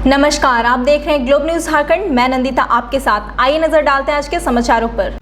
नमस्कार, आप देख रहे हैं ग्लोब न्यूज झारखंड। मैं नंदिता आपके साथ। आइए नजर डालते हैं आज के समाचारों पर।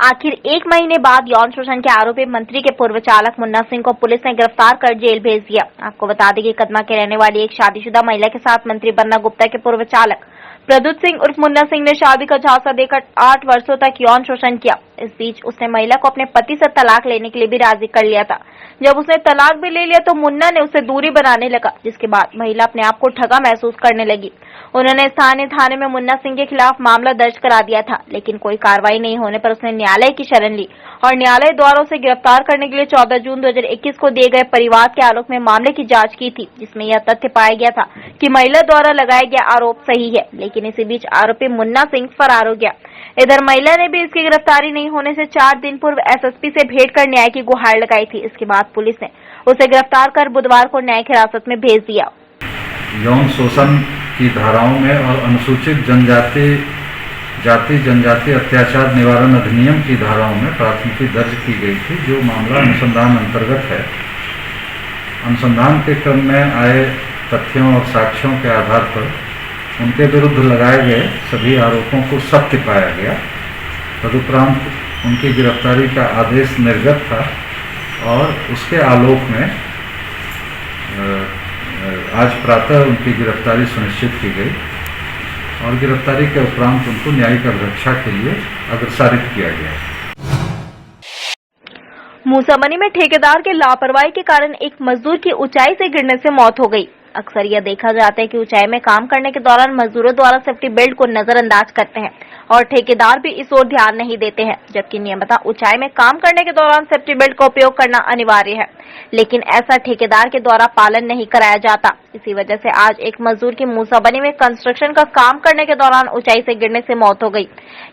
आखिर 1 महीने बाद यौन शोषण के आरोपी मंत्री के पूर्व चालक मुन्ना सिंह को पुलिस ने गिरफ्तार कर जेल भेज दिया। आपको बता दें कि कदमा के रहने वाली एक शादीशुदा महिला के साथ मंत्री बन्ना गुप्ता के पूर्व चालक प्रद्युत सिंह उर्फ मुन्ना सिंह ने शादी का झांसा देकर 8 वर्षों तक यौन शोषण किया। इस बीच उसने महिला को अपने पति से तलाक लेने के लिए भी राजी कर लिया था। जब उसने तलाक भी ले लिया तो मुन्ना ने उससे दूरी बनाने लगा, जिसके बाद महिला अपने आप को ठगा महसूस करने लगी। उन्होंने स्थानीय थाने में मुन्ना सिंह के खिलाफ मामला दर्ज करा दिया था, लेकिन कोई कार्रवाई नहीं होने पर उसने न्यायालय की शरण ली और न्यायालय द्वारा उसे गिरफ्तार करने के लिए 14 जून 2021 को दिए गए परिवार के आलोक में मामले की जांच की थी, जिसमें यह तथ्य पाया गया था कि महिला द्वारा लगाया गया आरोप सही है। लेकिन इसी बीच आरोपी मुन्ना सिंह फरार हो गया। इधर महिला ने भी इसकी गिरफ्तारी नहीं होने से 4 दिन पूर्व एसएसपी से भेंट कर न्याय की गुहार लगाई थी। इसके बाद पुलिस ने उसे गिरफ्तार कर बुधवार को न्यायिक हिरासत में भेज दिया। यौन शोषण की धाराओं में और अनुसूचित जाति जनजाति अत्याचार निवारण अधिनियम की धाराओं में प्राथमिकी दर्ज की गई थी, जो मामला अनुसंधान अंतर्गत है। अनुसंधान के क्रम में आए तथ्यों और साक्ष्यों के आधार पर उनके विरुद्ध लगाए गए सभी आरोपों को सत्य पाया गया। तदुपरांत उनकी गिरफ्तारी का आदेश निर्गत था और उसके आलोक में आज प्रातः उनकी गिरफ्तारी सुनिश्चित की गई और गिरफ्तारी के उपरांत उनको न्यायिक अभिरक्षा के लिए अग्रसारित किया गया। मूसाबनी में ठेकेदार के लापरवाही के कारण एक मजदूर की ऊंचाई से गिरने से मौत हो गई। अक्सर यह देखा जाता है कि ऊंचाई में काम करने के दौरान मजदूरों द्वारा सेफ्टी बेल्ट को नजरअंदाज करते हैं और ठेकेदार भी इस ओर ध्यान नहीं देते हैं, जबकि नियमतः ऊंचाई में काम करने के दौरान सेफ्टी बेल्ट का उपयोग करना अनिवार्य है, लेकिन ऐसा ठेकेदार के द्वारा पालन नहीं कराया जाता। इसी वजह से आज एक मजदूर की मूसाबनी में कंस्ट्रक्शन का काम करने के दौरान ऊंचाई से गिरने से मौत हो गई।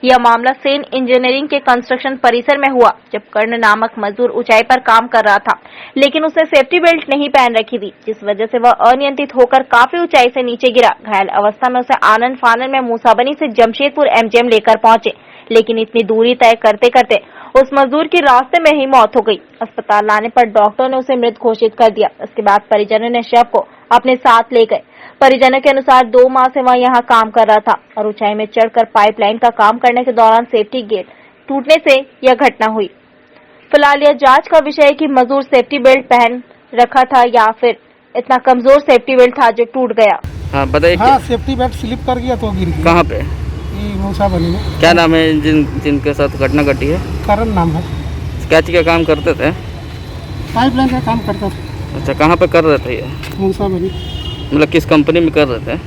यह मामला सेन इंजीनियरिंग के कंस्ट्रक्शन परिसर में हुआ, जब कर्ण नामक मजदूर ऊंचाई पर काम कर रहा था, लेकिन उसने सेफ्टी बेल्ट नहीं पहन रखी थी, जिस वजह से वह अनियंत्रित होकर काफी ऊंचाई से नीचे गिरा। घायल अवस्था में उसे आनन फानन में मूसाबनी से जमशेदपुर एमजीएम लेकर पहुंचे, लेकिन इतनी दूरी तय करते करते उस मजदूर की रास्ते में ही मौत हो गई। अस्पताल लाने पर डॉक्टर ने उसे मृत घोषित कर दिया। इसके बाद परिजनों ने शव को अपने साथ ले गए। परिजनों के अनुसार 2 माह से वह यहाँ काम कर रहा था और ऊंचाई में चढ़कर पाइपलाइन का काम करने के दौरान सेफ्टी गेट टूटने से यह घटना हुई। फिलहाल यह जांच का विषय है कि मजदूर सेफ्टी बेल्ट पहन रखा था या फिर इतना कमजोर सेफ्टी बेल्ट था जो टूट गया। हाँ बताइए। हाँ, सेफ्टी बेल्ट स्लिप कर गया तो गिर गया। कहाँ पे? मूसाबनी में। क्या नाम है जिनके साथ घटना घटी है? करण नाम है। क्या चीज का काम करते थे? पाइपलाइन का काम करता था। अच्छा, कहाँ पे कर रहे थे ये? मूसाबनी। मतलब किस कंपनी में कर रहे थे?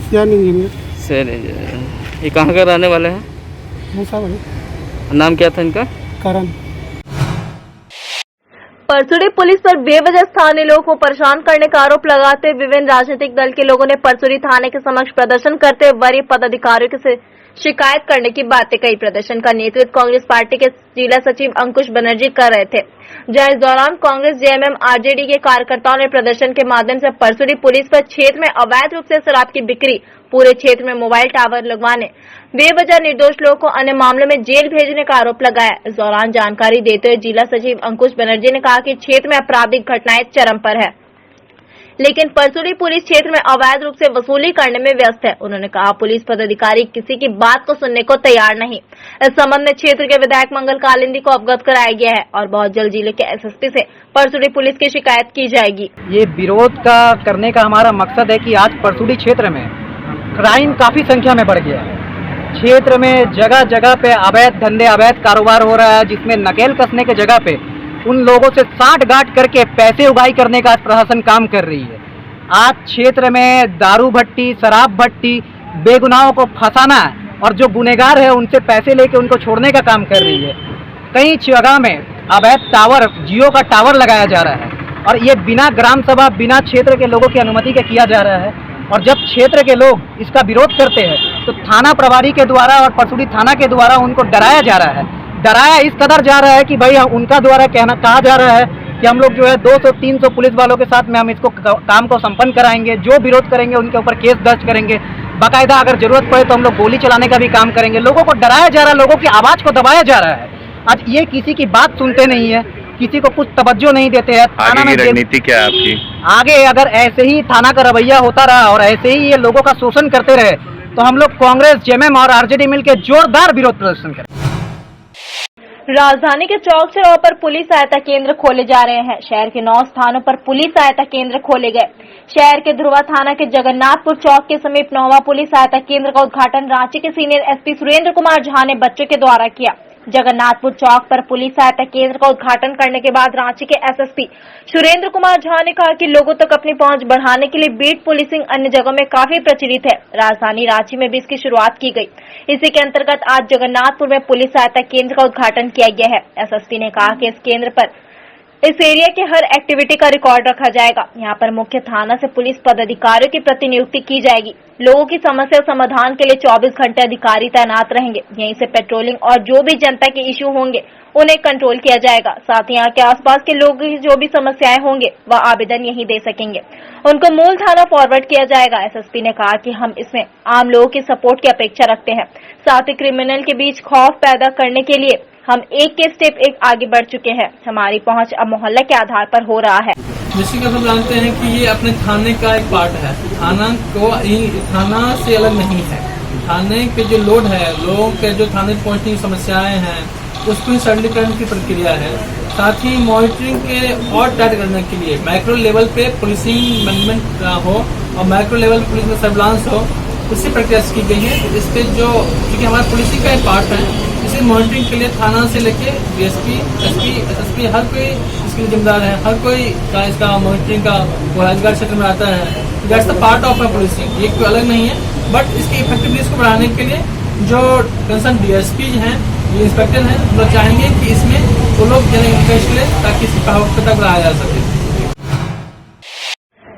सेन इंजीनियर। सेन इंजीनियर। ये कहाँ के रहने वाले हैं? मूसाबनी। नाम क्या था इनका? करण। परसुड़ी पुलिस पर बेवजह स्थानीय लोगों को परेशान करने का आरोप लगाते हुए विभिन्न राजनीतिक दल के लोगों ने परसुड़ी थाने के समक्ष प्रदर्शन करते हुए वरीय पदाधिकारियों से शिकायत करने की बातें कही। प्रदर्शन का नेतृत्व कांग्रेस पार्टी के जिला सचिव अंकुश बनर्जी कर रहे थे, जहां इस दौरान कांग्रेस जेएमएम आरजेडी के कार्यकर्ताओं ने प्रदर्शन के माध्यम से परसुड़ी पुलिस पर क्षेत्र में अवैध रूप से शराब की बिक्री, पूरे क्षेत्र में मोबाइल टावर लगवाने, बेवजह निर्दोष लोगों को अन्य मामलों में जेल भेजने का आरोप लगाया। इस दौरान जानकारी देते हुए जिला सचिव अंकुश बनर्जी ने कहा कि क्षेत्र में आपराधिक घटनाएं चरम पर है, लेकिन परसुड़ी पुलिस क्षेत्र में अवैध रूप से वसूली करने में व्यस्त है। उन्होंने कहा पुलिस पदाधिकारी किसी की बात को सुनने को तैयार नहीं। इस संबंध में क्षेत्र के विधायक मंगल कालिंदी को अवगत कराया गया है और बहुत जल्द जिले के एसएसपी से परसुड़ी पुलिस की शिकायत की जाएगी। ये विरोध का करने का हमारा मकसद है कि आज परसुड़ी क्षेत्र में क्राइम काफी संख्या में बढ़ गया है। क्षेत्र में जगह जगह पे अवैध धंधे, अवैध कारोबार हो रहा है, जिसमें नकेल कसने के जगह पे उन लोगों से साठ-गांठ करके पैसे उगाही करने का आज प्रशासन काम कर रही है। आज क्षेत्र में दारू भट्टी, शराब भट्टी, बेगुनाहों को फंसाना और जो गुनहगार है उनसे पैसे लेके उनको छोड़ने का काम कर रही है। कई जगह में अवैध टावर, जियो का टावर लगाया जा रहा है और ये बिना ग्राम सभा, बिना क्षेत्र के लोगों की अनुमति के किया जा रहा है। और जब क्षेत्र के लोग इसका विरोध करते हैं तो थाना प्रभारी के द्वारा और परसुड़ी थाना के द्वारा उनको डराया जा रहा है। डराया इस कदर जा रहा है कि भाई उनका द्वारा कहा जा रहा है कि हम लोग जो है 200-300 पुलिस वालों के साथ में हम इसको काम को संपन्न कराएंगे, जो विरोध करेंगे उनके ऊपर केस दर्ज करेंगे, बाकायदा अगर जरूरत पड़े तो हम लोग गोली चलाने का भी काम करेंगे। लोगों को डराया जा रहा है, लोगों की आवाज़ को दबाया जा रहा है। आज ये किसी की बात सुनते नहीं है। किसी को कुछ तवज्जो नहीं देते हैं। थाना आगे में की रणनीति क्या है आपकी? आगे अगर ऐसे ही थाना का रवैया होता रहा और ऐसे ही ये लोगों का शोषण करते रहे तो हम लोग कांग्रेस, जेएमएम और आरजेडी मिलकर जोरदार विरोध प्रदर्शन करें। राजधानी के चौक चौराहों पर पुलिस सहायता केंद्र खोले जा रहे हैं। शहर के 9 स्थानों पर पुलिस सहायता केंद्र खोले गए। शहर के ध्रुवा थाना के जगन्नाथपुर चौक के समीप 9वां पुलिस सहायता केंद्र का उद्घाटन रांची के सीनियर एसपी सुरेंद्र कुमार झा ने बच्चों के द्वारा किया। जगन्नाथपुर चौक पर पुलिस सहायता केंद्र का उद्घाटन करने के बाद रांची के एसएसपी सुरेंद्र कुमार झा ने कहा कि लोगों तक अपनी पहुंच बढ़ाने के लिए बीट पुलिसिंग अन्य जगहों में काफी प्रचलित है। राजधानी रांची में भी इसकी शुरुआत की गई। इसी के अंतर्गत आज जगन्नाथपुर में पुलिस सहायता केंद्र का उद्घाटन किया गया है। एसएसपी ने कहा कि इस केंद्र पर इस एरिया के हर एक्टिविटी का रिकॉर्ड रखा जाएगा। यहाँ पर मुख्य थाना से पुलिस पदाधिकारियों की प्रतिनियुक्ति की जाएगी। लोगों की समस्या समाधान के लिए 24 घंटे अधिकारी तैनात रहेंगे। यहीं से पेट्रोलिंग और जो भी जनता के इश्यू होंगे उन्हें कंट्रोल किया जाएगा। साथ ही यहाँ के आसपास के लोग जो भी समस्याएं होंगे वह आवेदन यहीं दे सकेंगे। उनको मूल थाना फॉरवर्ड किया जाएगा। एसएसपी ने कहा कि हम इसमें आम लोगों की सपोर्ट की अपेक्षा रखते हैं। साथ ही क्रिमिनल के बीच खौफ पैदा करने के लिए हम एक के स्टेप एक आगे बढ़ चुके हैं। हमारी पहुंच अब मोहल्ले के आधार पर हो रहा है। जैसे कि हम जानते हैं कि ये अपने थाने का एक पार्ट है। थाना से अलग नहीं है। थाने के जो लोड है, लोगों के जो थाने पहुंचने की समस्याएं हैं उसको सरलीकरण की प्रक्रिया है। साथ ही मॉनिटरिंग के और टाइट करने के लिए माइक्रो लेवल पे पुलिसिंग मैनेजमेंट हो और माइक्रो लेवल पुलिस में सर्विलांस हो, उसी प्रक्रिया की गई है। इस पे जो क्योंकि हमारे पुलिसिंग का एक पार्ट है, इसी मॉनिटरिंग के लिए थाना से लेके डीएसपी, एसपी हर कोई इसके लिए जिम्मेदार है। हर कोई का इसका मॉनिटरिंग का वो राजगार क्षेत्र में आता है। That's the part of my policing. ये कोई अलग नहीं है, बट इसकी इफेक्टिवनेस को बढ़ाने के लिए जो कंसर्न डीएसपी हैं, ये इंस्पेक्टर हैं, हम लोग चाहेंगे कि इसमें वो लोग इंटरेस्ट लें ताकि इसकी प्रभावकता बढ़ाया जा सके।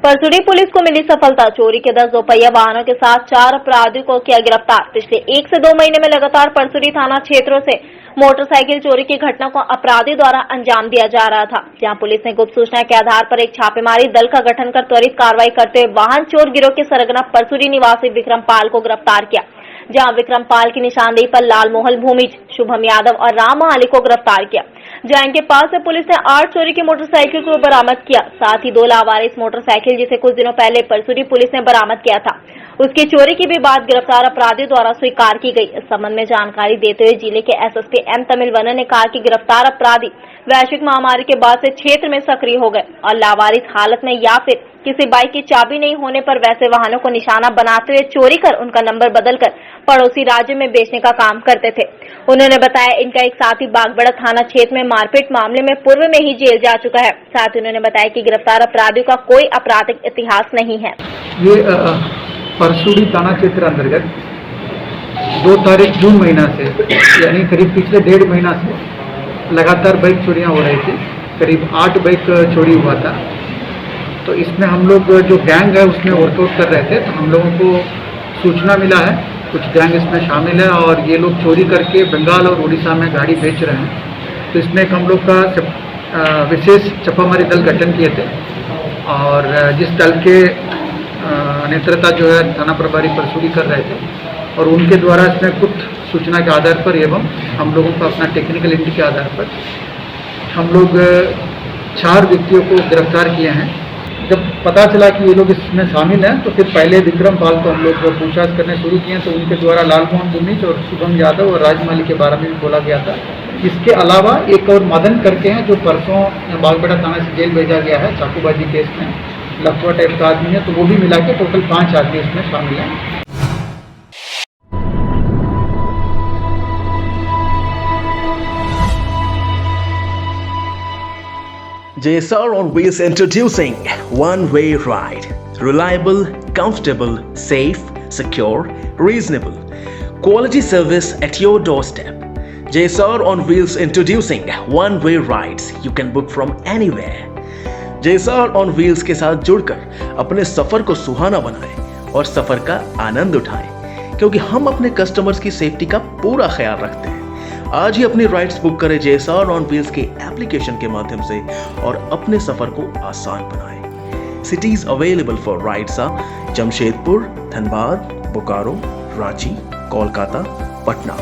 परसुड़ी पुलिस को मिली सफलता। चोरी के 10 दोपहिया वाहनों के साथ 4 अपराधियों को किया गिरफ्तार। पिछले 1 से 2 महीने में लगातार परसुड़ी थाना क्षेत्रों से मोटरसाइकिल चोरी की घटना को अपराधी द्वारा अंजाम दिया जा रहा था। जहां पुलिस ने गुप्त सूचना के आधार पर एक छापेमारी दल का गठन कर त्वरित कार्रवाई करते हुए वाहन चोर गिरोह के सरगना परसुड़ी निवासी विक्रम पाल को गिरफ्तार किया। जहां विक्रम पाल की निशानदेही पर लालमोहन भूमिज, शुभम यादव और राम महाली को गिरफ्तार किया। जहां इनके पास से पुलिस ने 8 चोरी की मोटरसाइकिल को बरामद किया। साथ ही 2 लावारिस मोटरसाइकिल जिसे कुछ दिनों पहले परसुड़ी पुलिस ने बरामद किया था, उसकी चोरी की भी बात गिरफ्तार अपराधियों द्वारा स्वीकार की गई। इस संबंध में जानकारी देते हुए जिले के एसएसपी एम तमिलवनन ने कहा कि गिरफ्तार अपराधी वैश्विक महामारी के बाद से क्षेत्र में सक्रिय हो गए और लावारिस हालत में या फिर किसी बाइक की चाबी नहीं होने पर वैसे वाहनों को निशाना बनाते हुए चोरी कर उनका नंबर बदलकर पड़ोसी राज्य में बेचने का काम करते थे। उन्होंने बताया इनका एक साथी बागबड़ा थाना क्षेत्र में मारपीट मामले में पूर्व में ही जेल जा चुका है। साथ ही उन्होंने बताया कि गिरफ्तार अपराधियों का कोई आपराधिक इतिहास नहीं है। ये परसुड़ी थाना क्षेत्र अंतर्गत 2 तारीख जून महीना से यानी करीब पिछले 1.5 महीना से लगातार बाइक चोरियां हो रही थी। करीब 8 बाइक चोरी हुआ था। तो इसमें हम लोग जो गैंग है उसमें वर्कआउट कर रहे थे, तो हम लोगों को सूचना मिला है कुछ गैंग इसमें शामिल है और ये लोग चोरी करके बंगाल और उड़ीसा में गाड़ी बेच रहे हैं। तो इसमें एक हम लोग का विशेष छापामारी दल गठन किए थे और जिस दल के नेतृत्व जो है थाना प्रभारी परसुड़ी कर रहे थे और उनके द्वारा इसमें गुप्त सूचना के आधार पर एवं हम लोगों का अपना टेक्निकल इंट्री के आधार पर हम लोग 4 व्यक्तियों को गिरफ्तार किए हैं। जब पता चला कि ये लोग इसमें शामिल हैं तो फिर पहले विक्रम पाल को हम लोग पूछताछ करने शुरू किए तो उनके द्वारा लालमोहन भूमिज और शुभम यादव और राजमाली के बारे में भी बोला गया था। इसके अलावा एक और मदन करके हैं जो परसों बागबड़ा थाना से जेल भेजा गया है चाकूबाजी केस में, लफड़ा टाइप का आदमी है। तो वो भी मिला के टोटल 5 आदमी इसमें शामिल हैं। JSR on Wheels introducing one-way ride. Reliable, comfortable, safe, secure, reasonable. Quality service at your doorstep. JSR on Wheels introducing one-way rides. You can book from anywhere. JSR on Wheels के साथ जुड़कर अपने सफर को सुहाना बनाएं और सफर का आनंद उठाएं, क्योंकि हम अपने कस्टमर्स की सेफ्टी का पूरा ख्याल रखते हैं। आज ही अपनी राइड्स बुक करें JSR on Wheels के एप्लीकेशन के माध्यम से और अपने सफर को आसान बनाएं। Cities available for rides are Jamshedpur, Dhanbad, Bokaro, Ranchi, Kolkata, Patna.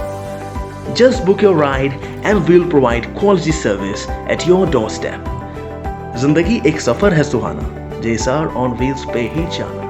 Just book your ride and we'll provide quality service at your doorstep. जिंदगी एक सफर है सुहाना, JSR on wheels पे ही जाना।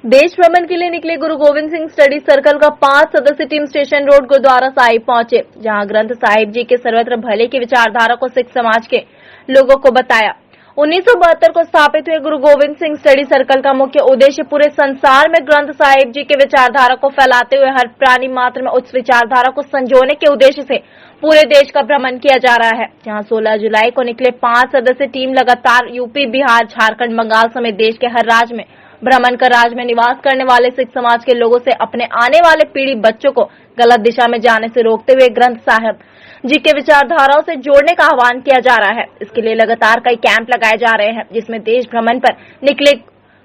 देश भ्रमण के लिए निकले गुरु गोविंद सिंह स्टडी सर्कल का 5 सदस्यीय team station road Gurudwara Sahib पहुंचे, जहां ग्रंथ साहिब जी के सर्वत्र भले की विचारधारा को सिख समाज के लोगों को बताया। 1972 को स्थापित हुए गुरु गोविंद सिंह स्टडी सर्कल का मुख्य उद्देश्य पूरे संसार में ग्रंथ साहिब जी के विचारधारा को फैलाते हुए हर प्राणी मात्र में उच्च विचारधारा को संजोने के उद्देश्य से पूरे देश का भ्रमण किया जा रहा है। जहां 16 जुलाई को निकले 5 सदस्यीय टीम लगातार यूपी, बिहार, झारखंड, बंगाल समेत देश के हर राज्य में भ्रमण कर राज्य में निवास करने वाले सिख समाज के लोगों से अपने आने वाले पीढ़ी बच्चों को गलत दिशा में जाने से रोकते हुए ग्रंथ साहिब जी के विचारधाराओं से जोड़ने का आह्वान किया जा रहा है। इसके लिए लगातार कई कैंप लगाए जा रहे हैं, जिसमें देश भ्रमण पर निकले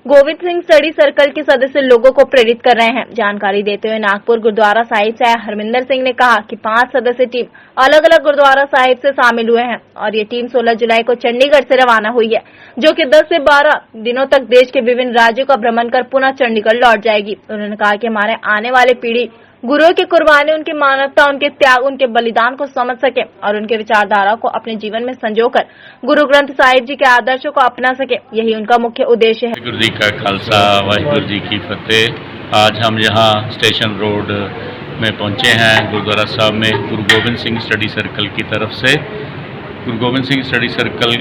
गोविंद सिंह स्टडी सर्कल के सदस्य लोगों को प्रेरित कर रहे हैं। जानकारी देते हुए नागपुर गुरुद्वारा साहिब से हरमिंदर सिंह ने कहा कि 5 सदस्यीय टीम अलग अलग गुरुद्वारा साहिब से शामिल हुए हैं और ये टीम 16 जुलाई को चंडीगढ़ से रवाना हुई है, जो कि 10 से 12 दिनों तक देश के विभिन्न राज्यों का भ्रमण कर पुनः चंडीगढ़ लौट जाएगी। उन्होंने कहा कि हमारे आने वाले पीढ़ी गुरुओं की कुर्बानी, उनकी मानवता, उनके त्याग, उनके बलिदान को समझ सके और उनके विचारधारा को अपने जीवन में संजोकर गुरु ग्रंथ साहिब जी के आदर्शों को अपना सके, यही उनका मुख्य उद्देश्य है। गुरु जी का खालसा, वाहिगुरु जी की फतेह। आज हम यहाँ स्टेशन रोड में पहुँचे हैं गुरुद्वारा साहब में गुरु गोविंद सिंह स्टडी सर्कल की तरफ से। गुरु गोविंद सिंह स्टडी सर्कल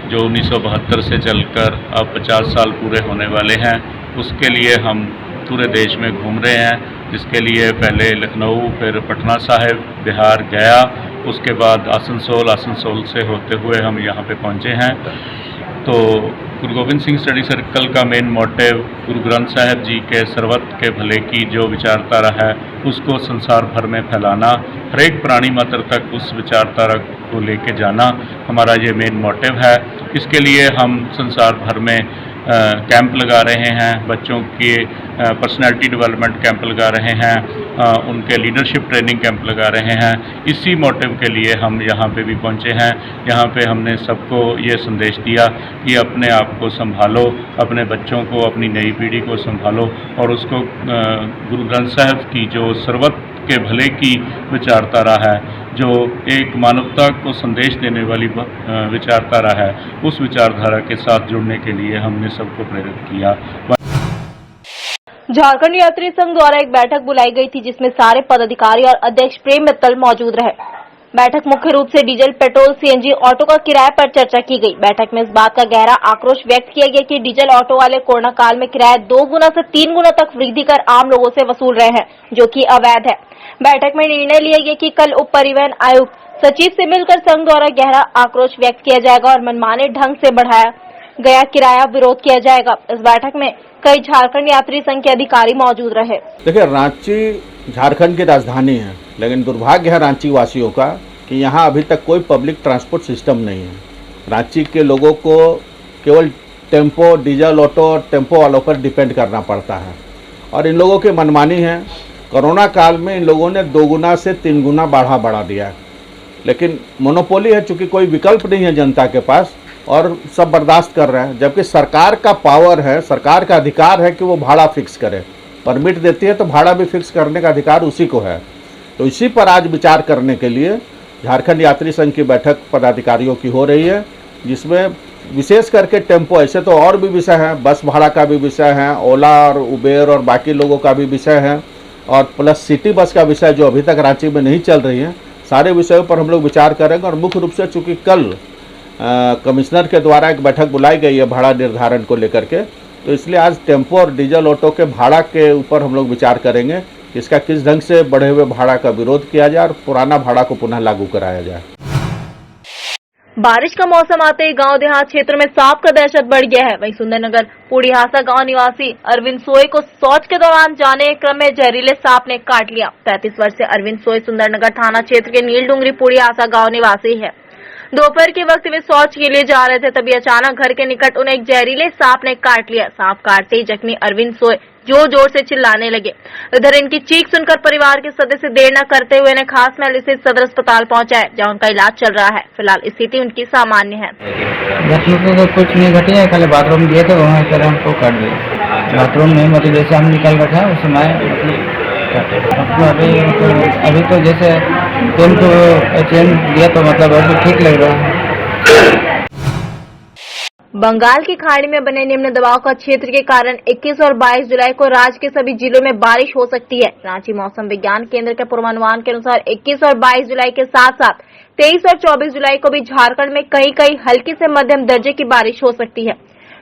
जो 1972 से चलकर अब 50 साल पूरे होने वाले हैं, उसके लिए हम पूरे देश में घूम रहे हैं। जिसके लिए पहले लखनऊ, फिर पटना साहिब, बिहार गया, उसके बाद आसनसोल से होते हुए हम यहाँ पे पहुँचे हैं। तो गुरु गोविंद सिंह स्टडी सर्कल का मेन मोटिव गुरु ग्रंथ साहिब जी के सर्वत्र के भले की जो विचारधारा है उसको संसार भर में फैलाना, हर एक प्राणी मात्र तक उस विचारधारा को लेके जाना हमारा ये मेन मोटिव है। इसके लिए हम संसार भर में कैंप लगा रहे हैं, बच्चों के पर्सनैलिटी डेवलपमेंट कैंप लगा रहे हैं, उनके लीडरशिप ट्रेनिंग कैंप लगा रहे हैं। इसी मोटिव के लिए हम यहाँ पे भी पहुँचे हैं। यहाँ पे हमने सबको ये संदेश दिया कि अपने आप को संभालो, अपने बच्चों को, अपनी नई पीढ़ी को संभालो और उसको गुरु ग्रंथ साहिब की जो सर्वत्र के भले की विचारधारा है, जो एक मानवता को संदेश देने वाली विचारधारा है, उस विचारधारा के साथ जुड़ने के लिए हमने सबको प्रेरित किया। झारखंड यात्री संघ द्वारा एक बैठक बुलाई गई थी, जिसमें सारे पदाधिकारी और अध्यक्ष प्रेम मित्तल मौजूद रहे। बैठक मुख्य रूप से डीजल, पेट्रोल, सीएनजी ऑटो का किराए पर चर्चा की गई। बैठक में इस बात का गहरा आक्रोश व्यक्त किया गया कि डीजल ऑटो वाले कोरोना काल में किराया 2 गुना से 3 गुना तक वृद्धि कर आम लोगों से वसूल रहे हैं, जो कि अवैध है। बैठक में निर्णय लिया गया कि कल उप परिवहन आयुक्त सचिव से मिलकर संघ द्वारा गहरा आक्रोश व्यक्त किया जाएगा और मनमाने ढंग से बढ़ाया गया किराया विरोध किया जाएगा। इस बैठक में कई झारखंड यात्री संघ के अधिकारी मौजूद रहे। देखिए, रांची झारखंड की राजधानी है, लेकिन दुर्भाग्य है रांची वासियों का कि यहाँ अभी तक कोई पब्लिक ट्रांसपोर्ट सिस्टम नहीं है। रांची के लोगों को केवल टेम्पो, डीजल ऑटो और टेम्पो वालों पर डिपेंड करना पड़ता है और इन लोगों की मनमानी है। कोरोना काल में इन लोगों ने 2 गुना से 3 गुना बढ़ा दिया, लेकिन मोनोपोली है, चूँकि कोई विकल्प नहीं है जनता के पास और सब बर्दाश्त कर रहे हैं। जबकि सरकार का पावर है, सरकार का अधिकार है कि वो भाड़ा फिक्स करे, परमिट देती है तो भाड़ा भी फिक्स करने का अधिकार उसी को है। तो इसी पर आज विचार करने के लिए झारखंड यात्री संघ की बैठक पदाधिकारियों की हो रही है, जिसमें विशेष करके टेम्पो, ऐसे तो और भी विषय हैं, बस भाड़ा का भी विषय है, ओला और उबेर और बाकी लोगों का भी विषय है, और प्लस सिटी बस का विषय जो अभी तक रांची में नहीं चल रही है, सारे विषयों पर हम लोग विचार करेंगे। और मुख्य रूप से चूँकि कल कमिश्नर के द्वारा एक बैठक बुलाई गई है भाड़ा निर्धारण को लेकर के, तो इसलिए आज टेम्पो और डीजल ऑटो के भाड़ा के ऊपर हम लोग विचार करेंगे कि इसका किस ढंग से बढ़े हुए भाड़ा का विरोध किया जाए और पुराना भाड़ा को पुनः लागू कराया जाए। बारिश का मौसम आते ही गांव देहात क्षेत्र में सांप का दहशत बढ़ गया है। वहीं सुंदरनगर पूड़ीहासा गांव निवासी अरविंद सोय को शौच के दौरान जाने के क्रम में जहरीले सांप ने काट लिया। 35 वर्षीय अरविंद सोय सुंदरनगर थाना क्षेत्र के नील डूंगरी पूड़ीहासा गांव निवासी है। दोपहर के वक्त वे शौच के लिए जा रहे थे, तभी अचानक घर के निकट उन्हें एक जहरीले सांप ने काट लिया। सांप काटते ही जख्मी अरविंद सोय जोर जोर से चिल्लाने लगे। इधर इनकी चीख सुनकर परिवार के सदस्य देर न करते हुए इन्हें खास महल स्थित सदर अस्पताल पहुंचाए, जहां उनका इलाज चल रहा है। फिलहाल स्थिति उनकी सामान्य है। जख्मी को कुछ नहीं घटे है, कल बाथरूम गए थे, वहाँ पर हमको काट दिया। बाथरूम में मतलब जैसे हम निकल रखा है उस समय अभी तो जैसे पेन को चेन दिया तो मतलब अभी ठीक लग रहा है। बंगाल की खाड़ी में बने निम्न दबाव का क्षेत्र के कारण 21 और 22 जुलाई को राज्य के सभी जिलों में बारिश हो सकती है। रांची मौसम विज्ञान केंद्र के पूर्वानुमान के अनुसार 21 और 22 जुलाई के साथ साथ 23 और 24 जुलाई को भी झारखंड में कहीं कहीं हल्की से मध्यम दर्जे की बारिश हो सकती है।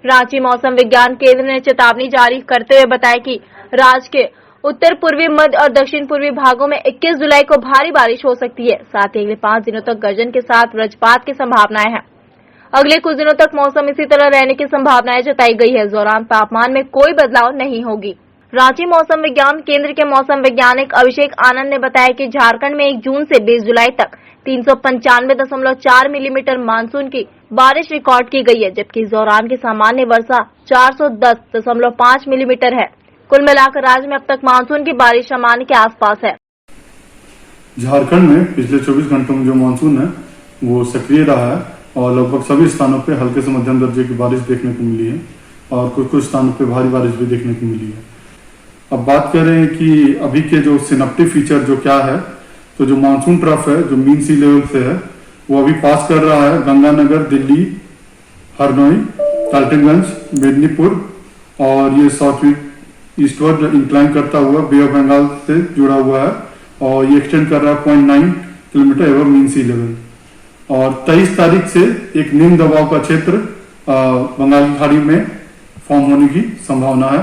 रांची मौसम विज्ञान केंद्र ने चेतावनी जारी करते हुए बताया कि राज्य के उत्तर पूर्वी, मध्य और दक्षिण पूर्वी भागों में 21 जुलाई को भारी बारिश हो सकती है। साथ ही अगले 5 दिनों तक गर्जन के साथ वज्रपात की संभावनाएं हैं। अगले कुछ दिनों तक मौसम इसी तरह रहने की संभावनाएं जताई गई है। इस दौरान तापमान में कोई बदलाव नहीं होगी। रांची मौसम विज्ञान केंद्र के मौसम वैज्ञानिक अभिषेक आनंद ने बताया कि झारखंड में 1 जून से 20 जुलाई तक 395.4 मिलीमीटर मानसून की बारिश रिकॉर्ड की गई है, जबकि इस दौरान की सामान्य वर्षा 410.5 मिलीमीटर है। कुल मिलाकर राज्य में अब तक मानसून की बारिश सामान्य के आसपास है। झारखंड में पिछले 24 घंटों में जो मानसून है वो सक्रिय रहा है और लगभग सभी स्थानों पे हल्के से मध्यम दर्जे की बारिश देखने को मिली है और कुछ स्थानों पे भारी बारिश भी देखने को मिली है। अब बात करें कि अभी के जो सिनेप्टिक फीचर जो क्या है, तो जो मानसून ट्रफ है जो मीन सी लेवल से है वो अभी पास कर रहा है गंगानगर, दिल्ली, हरनोई, डाल्टनगंज, मेदिनीपुर और ये साउथ ईस्टवर्ड इंक्लाइन करता हुआ बे ऑफ बंगाल से जुड़ा हुआ है और ये एक्सटेंड कर रहा है 0.9 किलोमीटर एवं मीन सी लेवल। और 23 तारीख से एक निम्न दबाव का क्षेत्र बंगाल की खाड़ी में फॉर्म होने की संभावना है।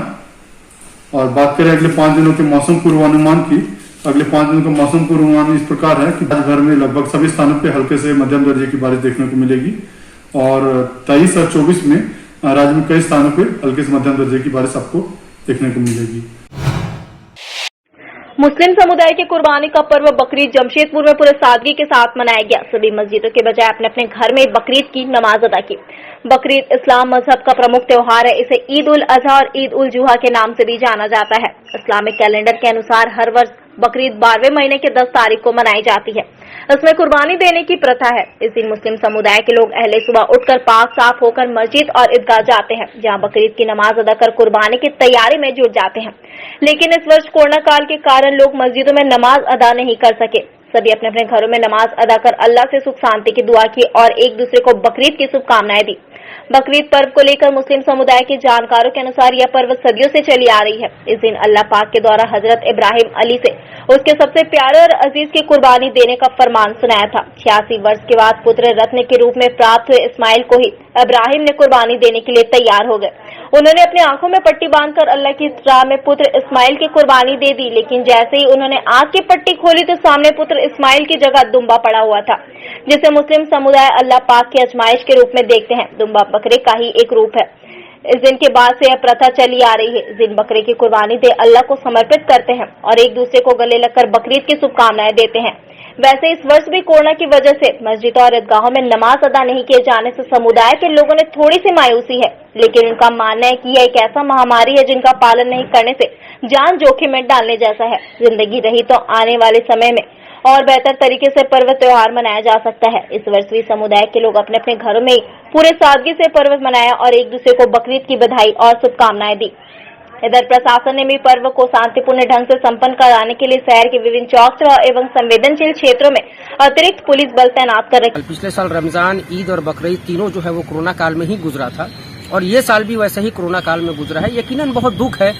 और बात करें अगले 5 दिनों के मौसम पूर्वानुमान की, अगले 5 दिनों का मौसम पूर्वानुमान इस प्रकार है कि राज्य भर में लगभग सभी स्थानों पर हल्के से मध्यम दर्जे की बारिश देखने को मिलेगी और 23 और 24 में राज्य में कई स्थानों पर हल्के से मध्यम दर्जे की बारिश आपको देखने को मिलेगी। मुस्लिम समुदाय के कुर्बानी का पर्व बकरीद जमशेदपुर में पूरे सादगी के साथ मनाया गया। सभी मस्जिदों के बजाय अपने अपने घर में बकरीद की नमाज अदा की। बकरीद इस्लाम मजहब का प्रमुख त्योहार है। इसे ईद उल अजहा और ईद उल जुहा के नाम से भी जाना जाता है। इस्लामिक कैलेंडर के अनुसार हर वर्ष बकरीद 12वें महीने के 10 तारीख को मनाई जाती है। इसमें कुर्बानी देने की प्रथा है। इस दिन मुस्लिम समुदाय के लोग अहले सुबह उठकर पाक साफ होकर मस्जिद और ईदगाह जाते हैं, जहां बकरीद की नमाज अदा कर कुर्बानी की तैयारी में जुट जाते हैं। लेकिन इस वर्ष कोरोना काल के कारण लोग मस्जिदों में नमाज अदा नहीं कर सके। सभी अपने अपने घरों में नमाज अदा कर अल्लाह से सुख शांति की दुआ की और एक दूसरे को बकरीद की शुभकामनाएं दी। बकरीद पर्व को लेकर मुस्लिम समुदाय के जानकारों के अनुसार यह पर्व सदियों से चली आ रही है। इस दिन अल्लाह पाक के द्वारा हजरत इब्राहिम अली से उसके सबसे प्यारे और अजीज की कुर्बानी देने का फरमान सुनाया था। 86 वर्ष के बाद पुत्र रत्न के रूप में प्राप्त हुए इस्माइल को ही इब्राहिम ने कुर्बानी देने के लिए तैयार हो गए। उन्होंने अपनी आंखों में पट्टी बांधकर अल्लाह की राह में पुत्र इस्माइल की कुर्बानी दे दी, लेकिन जैसे ही उन्होंने आंख की पट्टी खोली तो सामने पुत्र इस्माइल की जगह दुम्बा पड़ा हुआ था, जिसे मुस्लिम समुदाय अल्लाह पाक की आजमाइश के रूप में देखते हैं। दुम्बा बकरे का ही एक रूप है। इस दिन के बाद से यह प्रथा चली आ रही है। इस दिन बकरे की कुर्बानी दे अल्लाह को समर्पित करते हैं और एक दूसरे को गले लगकर बकरीद की शुभकामनाएं देते हैं। वैसे इस वर्ष भी कोरोना की वजह से मस्जिदों और ईदगाहों में नमाज अदा नहीं किए जाने से समुदाय के लोगों ने थोड़ी सी मायूसी है, लेकिन उनका मानना है कि यह एक ऐसा महामारी है जिनका पालन नहीं करने से जान जोखिम में डालने जैसा है। जिंदगी रही तो आने वाले समय में और बेहतर तरीके से पर्व त्योहार मनाया जा सकता है। इस वर्ष भी समुदाय के लोग अपने अपने घरों में पूरे सादगी से पर्व मनाया और एक दूसरे को बकरीद की बधाई और शुभकामनाएं दी। इधर प्रशासन ने भी पर्व को शांतिपूर्ण ढंग से संपन्न कराने के लिए शहर के विभिन्न चौक चौराहे एवं संवेदनशील क्षेत्रों में अतिरिक्त पुलिस बल तैनात कर रखा। पिछले साल रमजान, ईद और बकरीद तीनों जो है वो कोरोना काल में ही गुजरा था और ये साल भी वैसे ही कोरोना काल में गुजरा है। यकीनन बहुत दुख है,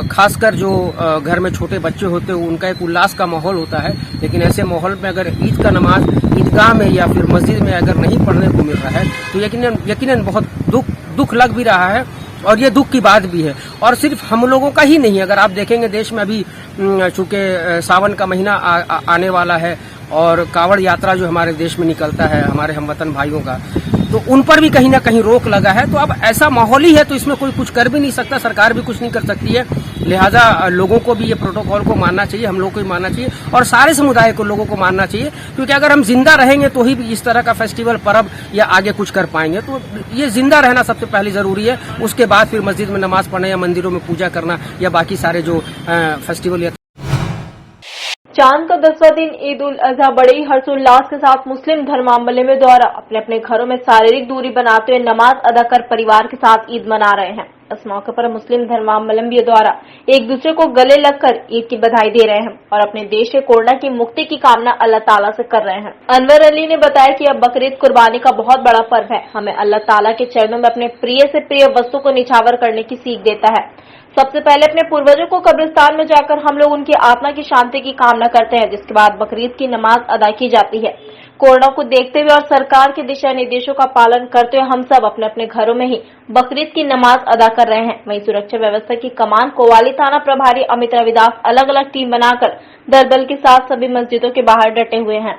खासकर जो घर में छोटे बच्चे होते हैं उनका एक उल्लास का माहौल होता है, लेकिन ऐसे माहौल में अगर ईद का नमाज ईदगाह में या फिर मस्जिद में अगर नहीं पढ़ने को मिल रहा है तो यकीनन बहुत दुख लग भी रहा है और ये दुख की बात भी है। और सिर्फ हम लोगों का ही नहीं, अगर आप देखेंगे देश में अभी चूंकि सावन का महीना आने वाला है और कांवड़ यात्रा जो हमारे देश में निकलता है हमारे हमवतन भाइयों का, तो उन पर भी कहीं ना कहीं रोक लगा है। तो अब ऐसा माहौल ही है तो इसमें कोई कुछ कर भी नहीं सकता, सरकार भी कुछ नहीं कर सकती है। लिहाजा लोगों को भी ये प्रोटोकॉल को मानना चाहिए, हम लोग को भी मानना चाहिए और सारे समुदाय को लोगों को मानना चाहिए, क्योंकि अगर हम जिंदा रहेंगे तो ही इस तरह का फेस्टिवल पर्व या आगे कुछ कर पाएंगे। तो ये जिंदा रहना सबसे पहले जरूरी है, उसके बाद फिर मस्जिद में नमाज पढ़ना या मंदिरों में पूजा करना या बाकी सारे जो फेस्टिवल या चांद का 10वां दिन ईद उल अजहा बड़े ही हर्षोल्लास के साथ मुस्लिम धर्मावलंबियों द्वारा अपने अपने घरों में शारीरिक दूरी बनाते हुए नमाज अदा कर परिवार के साथ ईद मना रहे हैं। इस मौके पर मुस्लिम धर्मावलंबियों द्वारा एक दूसरे को गले लगकर ईद की बधाई दे रहे हैं और अपने देश के कोरोना की मुक्ति की कामना अल्लाह ताला से कर रहे हैं। अनवर अली ने बताया कि अब बकरीद कुर्बानी का बहुत बड़ा पर्व है, हमें अल्लाह ताला के चरणों में अपने प्रिय से प्रिय वस्तु को निछावर करने की सीख देता है। सबसे पहले अपने पूर्वजों को कब्रिस्तान में जाकर हम लोग उनकी आत्मा की शांति की कामना करते हैं, जिसके बाद बकरीद की नमाज अदा की जाती है। कोरोना को देखते हुए और सरकार के दिशा निर्देशों का पालन करते हुए हम सब अपने अपने घरों में ही बकरीद की नमाज अदा कर रहे हैं। वहीं सुरक्षा व्यवस्था की कमान कोवाली थाना प्रभारी अमित रविदास अलग अलग टीम बनाकर दलबल के साथ सभी मस्जिदों के बाहर डटे हुए हैं।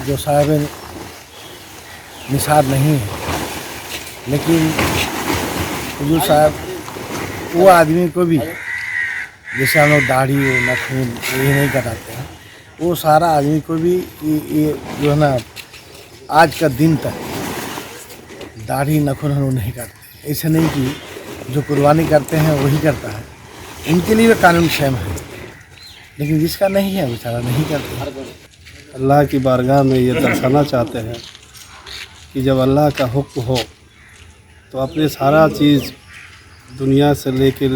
जो साहिब निसाब नहीं है, लेकिन हुजूर साहब वो आदमी को भी जैसे हम लोग दाढ़ी नाखून ये नहीं कराते हैं, वो सारा आदमी को भी ये जो है ना आज का दिन तक दाढ़ी नाखून हम लोग नहीं करते। ऐसे नहीं कि जो कुर्बानी करते हैं वही करता है, उनके लिए कानून सेम है, लेकिन जिसका नहीं है बेचारा नहीं करते। अल्लाह की बारगाह में ये दर्शाना चाहते हैं कि जब अल्लाह का हुक्म हो तो अपने सारा चीज़ दुनिया से लेके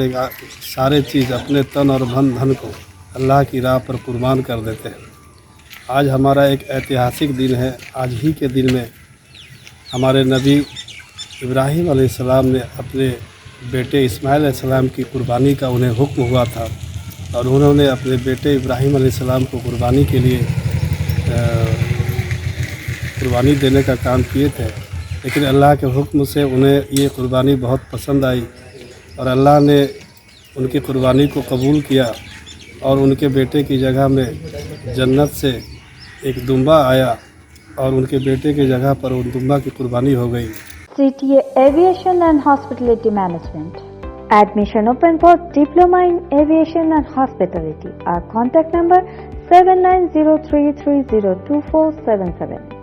सारे चीज़ अपने तन और धन को अल्लाह की राह पर कुर्बान कर देते हैं। आज हमारा एक ऐतिहासिक दिन है। आज ही के दिन में हमारे नबी इब्राहीम अलैहिस्सलाम ने अपने बेटे इस्माइल अलैहिस्सलाम की कुर्बानी का उन्हें हुक्म हुआ था और उन्होंने अपने बेटे इब्राहीम अलैहिस्सलाम को कुर्बानी के लिए कुर्बानी देने का काम किए थे, लेकिन अल्लाह के हुक्म से उन्हें ये कुर्बानी बहुत पसंद आई और अल्लाह ने उनकी कुर्बानी को कबूल किया और उनके बेटे की जगह में जन्नत से एक दुम्बा आया और उनके बेटे की जगह पर उन दुम्बा की कुर्बानी हो गई। CTA Aviation and Hospitality Management. Admission open for Diploma in Aviation and Hospitality. Our contact number 7903302477.